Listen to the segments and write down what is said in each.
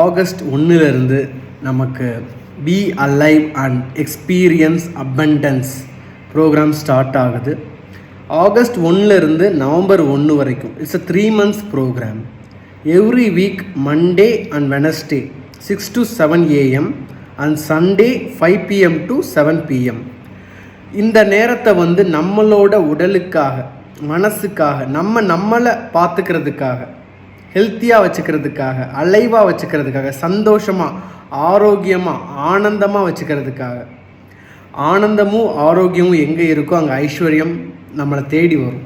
August 1 நமக்கு be alive and experience abundance program start ஆகுது. August 1 November 1 வரைக்கும் it's a 3 months program. Every week Monday and Wednesday 6 to 7 AM and Sunday 5 PM to 7 PM. இந்த நேரத்தை நம்மளோட உடலுக்காக, மனசுக்காக, நம்மளை பார்த்துக்கிறதுக்காக, ஹெல்த்தியாக வச்சுக்கிறதுக்காக, அலைவாக வச்சுக்கிறதுக்காக, சந்தோஷமாக, ஆரோக்கியமாக, ஆனந்தமாக வச்சுக்கிறதுக்காக. ஆனந்தமும் ஆரோக்கியமும் எங்கே இருக்கோ அங்கே ஐஸ்வர்யம் நம்மளை தேடி வரும்.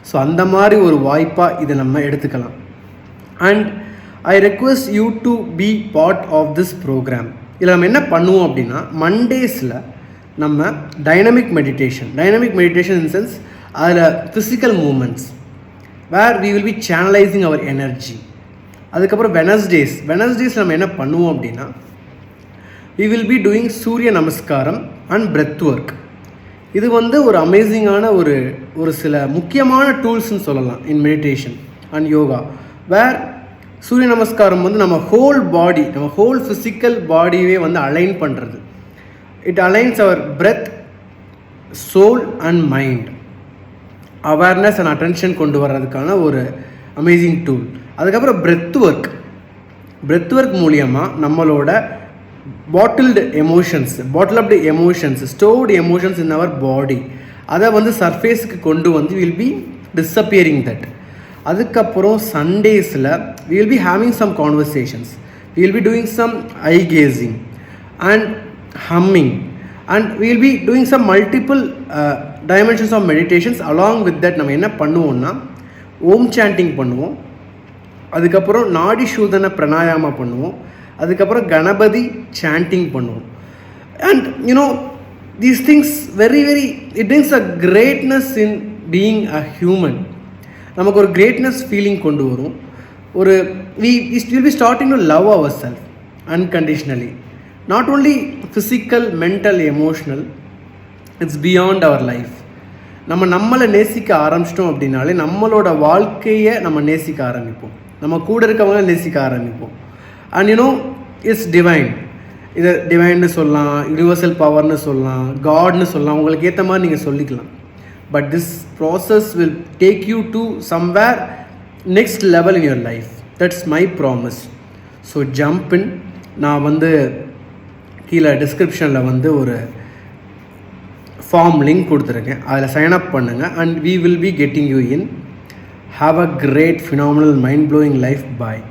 ஸோ அந்த மாதிரி ஒரு வாய்ப்பாக இதை நம்ம எடுத்துக்கலாம். And I request you to be part of this program. இதில் நம்ம என்ன பண்ணுவோம் அப்படின்னா, மண்டேஸில் நம்ம டைனமிக் மெடிடேஷன் இன் சென்ஸ் அதில் physical moments where we will be channelising our energy. அதுக்கப்புறம் வெனஸ்டேஸ் நம்ம என்ன பண்ணுவோம் அப்படின்னா, வி வில் பி டூயிங் சூரிய நமஸ்காரம் அண்ட் பிரெத் ஒர்க். இது ஒரு அமேசிங்கான ஒரு சில முக்கியமான டூல்ஸ்ன்னு சொல்லலாம் in meditation and yoga. Where Surya Namaskaram நம்ம ஹோல் பாடி, நம்ம ஹோல் ஃபிசிக்கல் பாடியே அலைன் பண்ணுறது. It aligns our breath, soul and mind. Awareness and attention கொண்டு வர்றதுக்கான ஒரு அமேசிங் டூல். அதுக்கப்புறம் பிரெத் ஒர்க் மூலியமாக நம்மளோட bottled emotions, stored emotions in our body, அதை சர்ஃபேஸுக்கு கொண்டு வில் பி டிஸப்பியரிங் தட். அதுக்கப்புறம் சண்டேஸில் we will be having some conversations, we will be doing some eye gazing and humming, and we will be doing some multiple dimensions of meditations. Along with that நம்ம என்ன பண்ணுவோம்னா, ஓம் sanding பண்ணுவோம், அதுக்கப்புறம் நாடி சூதன பிராணாயாமா பண்ணுவோம், அதுக்கப்புறம் Ganapathi sanding பண்ணுவோம். And these things very it brings a greatness in being a human. நமக்கு ஒரு கிரேட்னஸ் ஃபீலிங் கொண்டு வரும். we will be starting to love ourselves unconditionally, not only physical, mental, emotional, it's beyond our life. நம்மளை நேசிக்க ஆரம்பிச்சிட்டோம் அப்படின்னாலே நம்மளோட வாழ்க்கையை நம்ம நேசிக்க ஆரம்பிப்போம், நம்ம கூட இருக்கவங்கள நேசிக்க ஆரம்பிப்போம். And it's divine. இதை டிவைன்னு சொல்லலாம், யூனிவர்சல் பவர்னு சொல்லலாம், காட்னு சொல்லலாம், உங்களுக்கு ஏற்ற மாதிரி நீங்கள் சொல்லிக்கலாம். But this process will take you to somewhere next level in your life. That's my promise. So jump in. நான் கீழே டிஸ்கிரிப்ஷனில் ஒரு ஃபார்ம் லிங்க் கொடுத்துருக்கேன், அதில் சைன் அப் பண்ணுங்கள். And we will be getting you in. Have a great, phenomenal, mind-blowing life. Bye.